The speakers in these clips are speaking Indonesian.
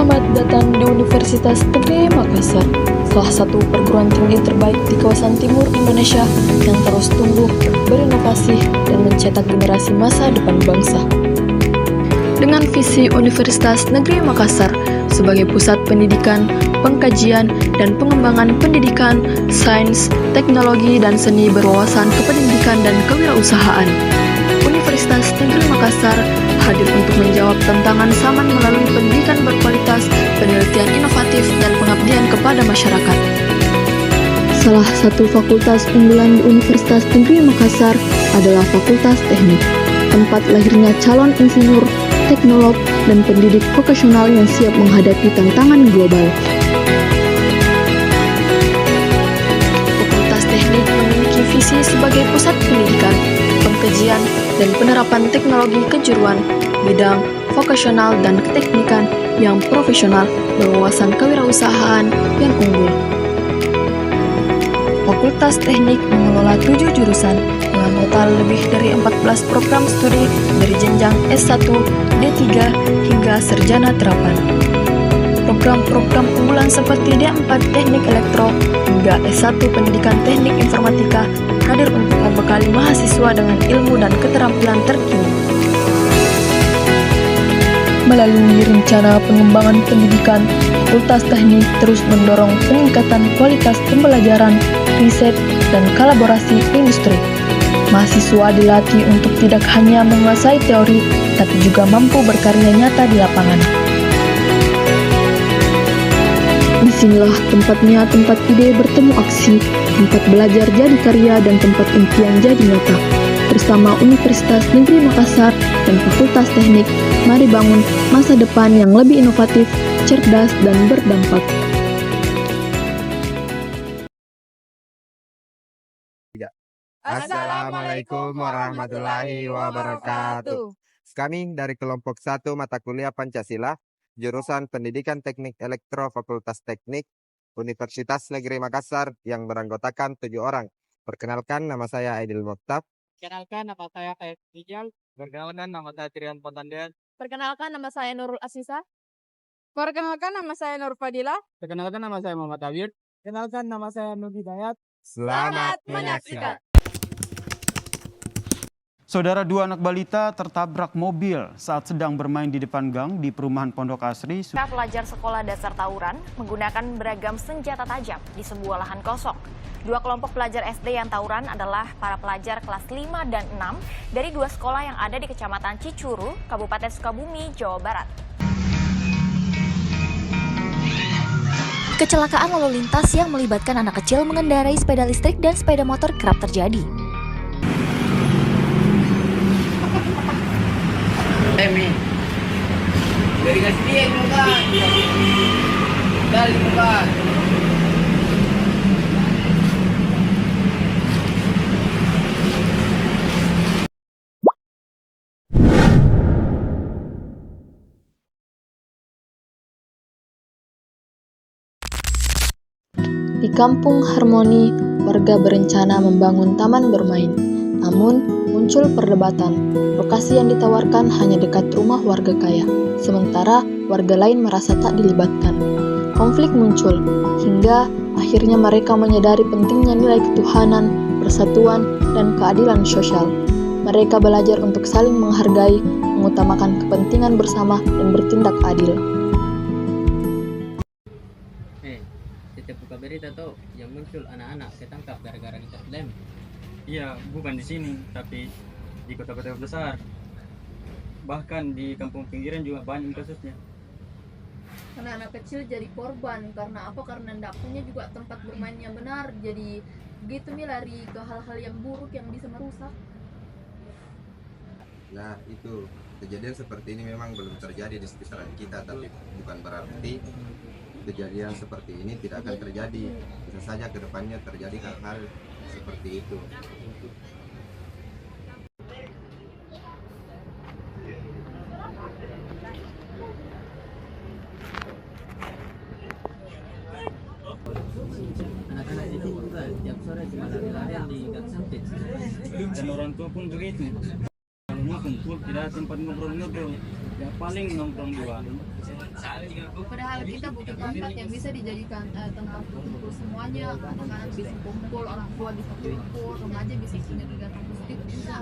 Selamat datang di Universitas Negeri Makassar, salah satu perguruan tinggi terbaik di kawasan timur Indonesia yang terus tumbuh, berinovasi, dan mencetak generasi masa depan bangsa. Dengan visi Universitas Negeri Makassar sebagai pusat pendidikan, pengkajian, dan pengembangan pendidikan, sains, teknologi, dan seni berwawasan kependidikan dan kewirausahaan, Universitas Negeri Makassar hadir untuk menjawab tantangan zaman melalui pendidikan berkualitas, penelitian inovatif, dan pengabdian kepada masyarakat. Salah satu fakultas unggulan di Universitas Negeri Makassar adalah Fakultas Teknik, tempat lahirnya calon insinyur, teknolog, dan pendidik vokasional yang siap menghadapi tantangan global. Fakultas Teknik memiliki visi sebagai pusat pendidikan, pengkajian, dan penerapan teknologi kejuruan, bidang, vokasional, dan keteknikan yang profesional berwawasan kewirausahaan yang unggul. Fakultas Teknik mengelola 7 jurusan dengan total lebih dari 14 program studi dari jenjang S1, D3, hingga sarjana terapan. Program-program unggulan seperti D4 Teknik Elektro hingga S1 Pendidikan Teknik Informatika hadir untuk membekali mahasiswa dengan ilmu dan keterampilan terkini. Melalui rencana pengembangan pendidikan, Fakultas Teknik terus mendorong peningkatan kualitas pembelajaran, riset, dan kolaborasi industri. Mahasiswa dilatih untuk tidak hanya menguasai teori, tapi juga mampu berkarya nyata di lapangan. Disinilah tempatnya tempat ide bertemu aksi, tempat belajar jadi karya, dan tempat impian jadi nyata. Bersama Universitas Negeri Makassar dan Fakultas Teknik, mari bangun masa depan yang lebih inovatif, cerdas, dan berdampak. Assalamualaikum warahmatullahi wabarakatuh. Kami dari kelompok 1 mata kuliah Pancasila, jurusan Pendidikan Teknik Elektro Fakultas Teknik, Universitas Negeri Makassar yang beranggotakan 7 orang. Perkenalkan, nama saya Aidil Mokhtar. Perkenalkan, nama saya Khaif Rijal. Perkenalkan, nama saya Trian Pontandian. Perkenalkan, nama saya Nurul Asisa. Perkenalkan, nama saya Nur Fadila. Perkenalkan, nama saya Muhammad Awir. Perkenalkan, nama saya Nur Hidayat. Selamat menyaksikan. Saudara, 2 anak balita tertabrak mobil saat sedang bermain di depan gang di perumahan Pondok Asri. Pelajar sekolah dasar Tawuran menggunakan beragam senjata tajam di sebuah lahan kosong. 2 kelompok pelajar SD yang tawuran adalah para pelajar kelas 5 dan 6 dari 2 sekolah yang ada di Kecamatan Cicuru, Kabupaten Sukabumi, Jawa Barat. Kecelakaan lalu lintas yang melibatkan anak kecil mengendarai sepeda listrik dan sepeda motor kerap terjadi. Dari kasih dia bukan. Dari bukan. Di Kampung Harmoni, warga berencana membangun taman bermain. Namun, muncul perdebatan. Lokasi yang ditawarkan hanya dekat rumah warga kaya, sementara warga lain merasa tak dilibatkan. Konflik muncul, hingga akhirnya mereka menyadari pentingnya nilai ketuhanan, persatuan, dan keadilan sosial. Mereka belajar untuk saling menghargai, mengutamakan kepentingan bersama, dan bertindak adil. Setiap buka berita tuh yang muncul anak-anak ketangkap gara-gara kita lem. Iya, bukan di sini, tapi di kota-kota besar. Bahkan di kampung pinggiran juga banyak kasusnya. Karena anak kecil jadi korban, karena apa? Karena tidak punya juga tempat bermain yang benar. Jadi begitu lari ke hal-hal yang buruk yang bisa merusak. Nah, itu kejadian seperti ini memang belum terjadi di sekitaran kita, tapi bukan berarti kejadian seperti ini tidak akan terjadi. Bisa saja ke depannya terjadi hal-hal seperti itu. Anak-anak itu juga tiap sore cuma lari-larian di gang sempit. Dan orang tua pun begitu. Kalau mau kumpul tidak ada tempat ngobrol-ngobrol. Ya paling nongkrong di warung. Padahal kita butuh tempat yang bisa dijadikan tempat kumpul semuanya, anak-anak bisa kumpul, orang tua bisa kumpul, remaja bisa punya kegiatan positif juga.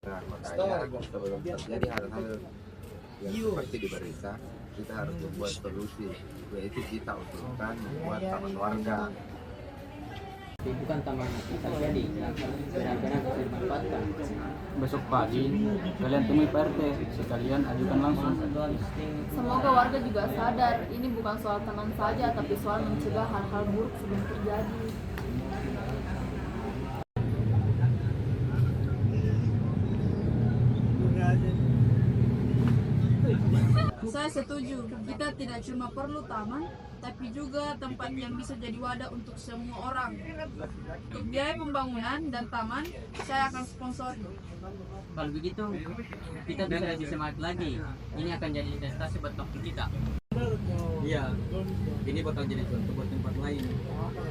Nah, makanya sebelum terjadi hal-hal yang seperti di Barita, kita harus membuat solusi, yaitu kita usulkan membuat taman warga. Tapi bukan taman asal jadi, benar-benar bisa dimanfaatkan. Besok pagi kalian temui Pak RT, sekalian ajukan langsung. Semoga warga juga sadar, ini bukan soal taman saja, tapi soal mencegah hal-hal buruk sebelum terjadi. Saya setuju, kita tidak cuma perlu taman, tapi juga tempat yang bisa jadi wadah untuk semua orang. Untuk biaya pembangunan dan taman, saya akan sponsor. Kalau begitu, kita bisa lebih semangat lagi. Ini akan jadi investasi buat kampung kita. Iya, ini bakal jadi contoh buat tempat lain.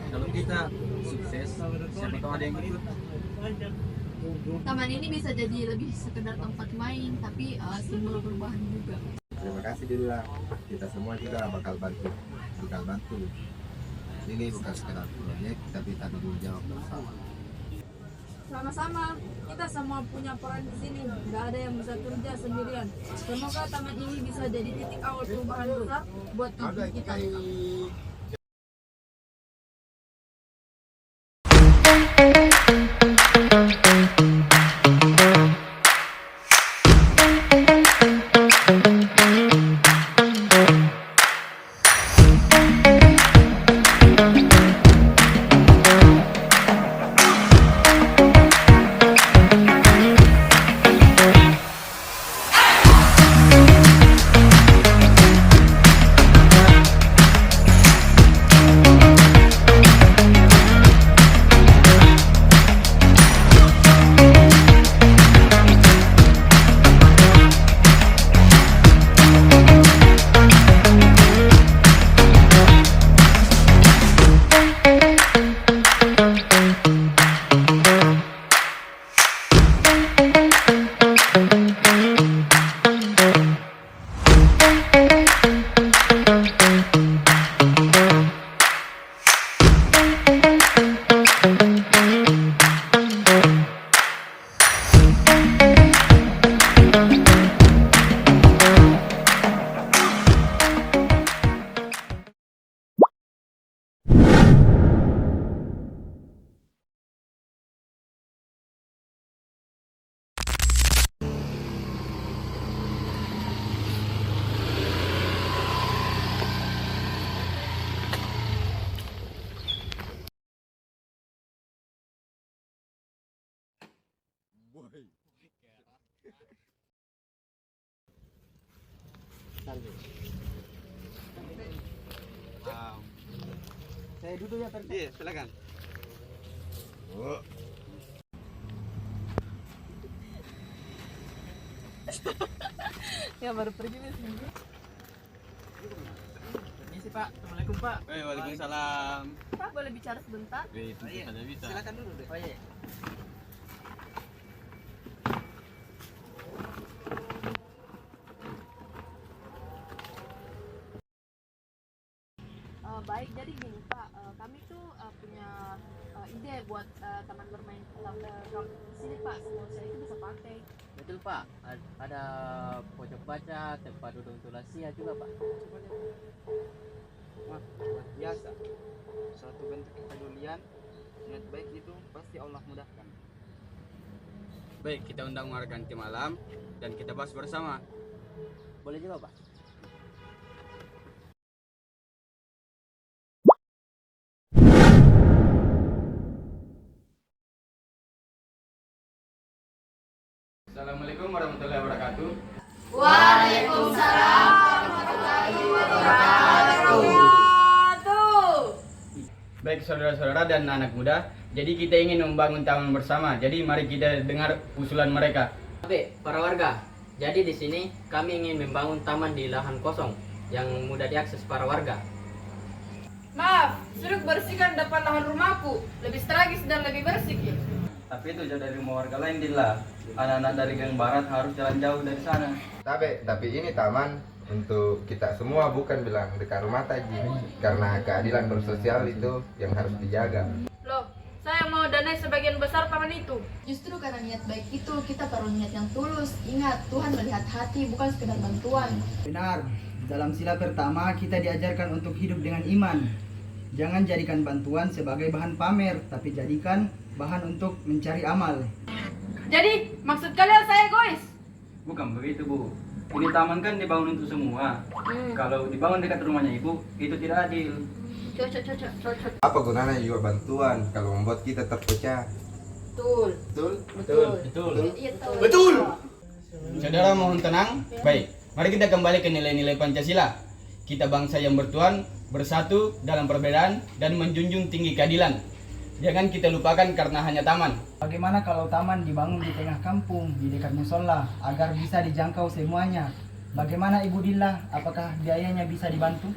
Kalau kita sukses, siapa tahu ada yang ikut. Taman ini bisa jadi lebih sekedar tempat main, tapi simbol perubahan juga. Terima kasih Dila, kita semua juga bakal bantu. Ini bukan sekedar proyek, tapi tanggung jawab bersama. Sama-sama, kita semua punya peran di sini. Nggak ada yang bisa kerja sendirian. Semoga taman ini bisa jadi titik awal perubahan besar buat tujuan kita. Saya duduk ya, Pak. Iya, silakan. Ya baru pergi nih seminggu. Permisi Pak, Assalamualaikum Pak. Waalaikumsalam. Pak, boleh bicara sebentar? Itu saja bisa. Silakan dulu deh. Oh iya. Baik, jadi gini Pak, kami tuh punya ide buat taman bermain di sini Pak, semua usia itu bisa pakai. Betul Pak, ada pojok baca, tempat duduk untuk lansia juga Pak. Wah, luar biasa. Suatu bentuk kepedulian, niat baik itu pasti Allah mudahkan. Baik, kita undang warga nanti malam dan kita bahas bersama. Boleh juga Pak. Assalamualaikum warahmatullahi wabarakatuh. Waalaikumsalam warahmatullahi wabarakatuh. Baik saudara-saudara dan anak muda, jadi kita ingin membangun taman bersama. Jadi mari kita dengar usulan mereka. Oke, para warga. Jadi di sini kami ingin membangun taman di lahan kosong yang mudah diakses para warga. Maaf, suruh bersihkan depan lahan rumahku. Lebih strategis dan lebih bersih. Ya? Tapi itu jauh dari rumah warga lain, Dilla. Anak-anak dari gang barat harus jalan jauh dari sana. Tapi ini taman untuk kita semua, bukan bilang dekat rumah Taji. Karena keadilan bersosial itu yang harus dijaga. Loh, saya mau danai sebagian besar taman itu. Justru karena niat baik itu kita perlu niat yang tulus. Ingat, Tuhan melihat hati bukan sekedar bantuan. Benar, dalam sila pertama kita diajarkan untuk hidup dengan iman. Jangan jadikan bantuan sebagai bahan pamer, tapi jadikan bahan untuk mencari amal. Jadi, maksud kalian saya egois? Bukan begitu, Bu. Ini taman kan dibangun untuk semua. Kalau dibangun dekat rumahnya Ibu, itu tidak adil. Cocok. Apa gunanya juga bantuan kalau membuat kita terpecah? Betul. Iya, Betul. Saudara mohon tenang. Baik, mari kita kembali ke nilai-nilai Pancasila. Kita bangsa yang bertuan, bersatu dalam perbedaan, dan menjunjung tinggi keadilan. Jangan kita lupakan karena hanya taman. Bagaimana kalau taman dibangun di tengah kampung, di dekat musola, agar bisa dijangkau semuanya? Bagaimana Ibu Dilla? Apakah biayanya bisa dibantu?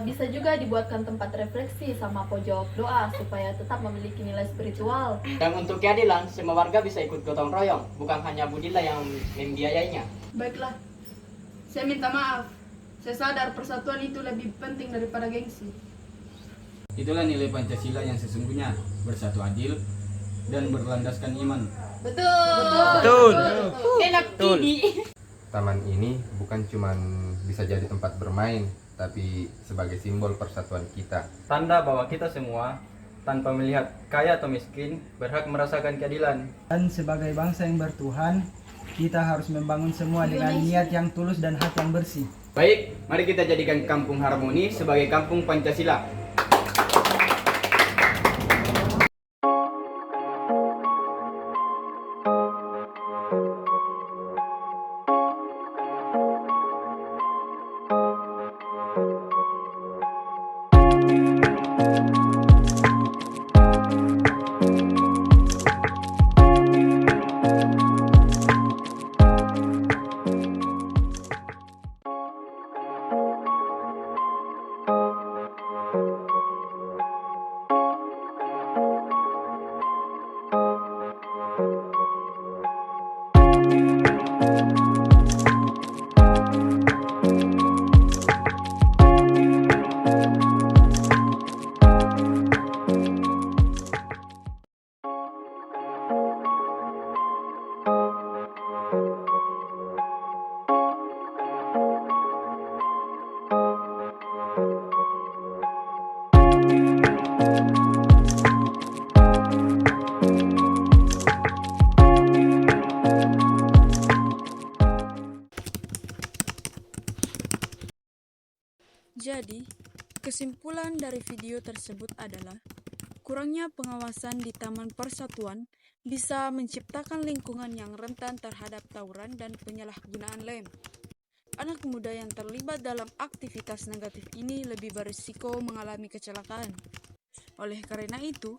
Bisa juga dibuatkan tempat refleksi sama pojok doa supaya tetap memiliki nilai spiritual. Dan untuk keadilan, semua warga bisa ikut gotong royong, bukan hanya Budilla yang membiayainya. Baiklah, saya minta maaf. Saya sadar persatuan itu lebih penting daripada gengsi. Itulah nilai Pancasila yang sesungguhnya, bersatu adil dan berlandaskan iman. Betul. Enak Tidi. Taman ini bukan cuma bisa jadi tempat bermain, tapi sebagai simbol persatuan kita. Tanda bahwa kita semua, tanpa melihat kaya atau miskin, berhak merasakan keadilan. Dan sebagai bangsa yang bertuhan, kita harus membangun semua dengan niat yang tulus dan hati yang bersih. Baik, mari kita jadikan Kampung Harmoni sebagai Kampung Pancasila. Jadi, kesimpulan dari video tersebut adalah kurangnya pengawasan di Taman Persatuan bisa menciptakan lingkungan yang rentan terhadap tawuran dan penyalahgunaan lem. Anak muda yang terlibat dalam aktivitas negatif ini lebih berisiko mengalami kecelakaan. Oleh karena itu,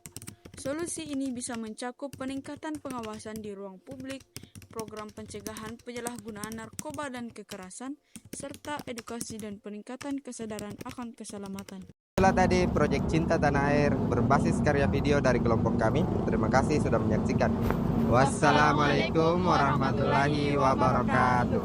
solusi ini bisa mencakup peningkatan pengawasan di ruang publik, program pencegahan penyalahgunaan narkoba dan kekerasan, serta edukasi dan peningkatan kesadaran akan keselamatan. Itulah tadi proyek Cinta Tanah Air berbasis karya video dari kelompok kami. Terima kasih sudah menyaksikan. Wassalamualaikum warahmatullahi wabarakatuh.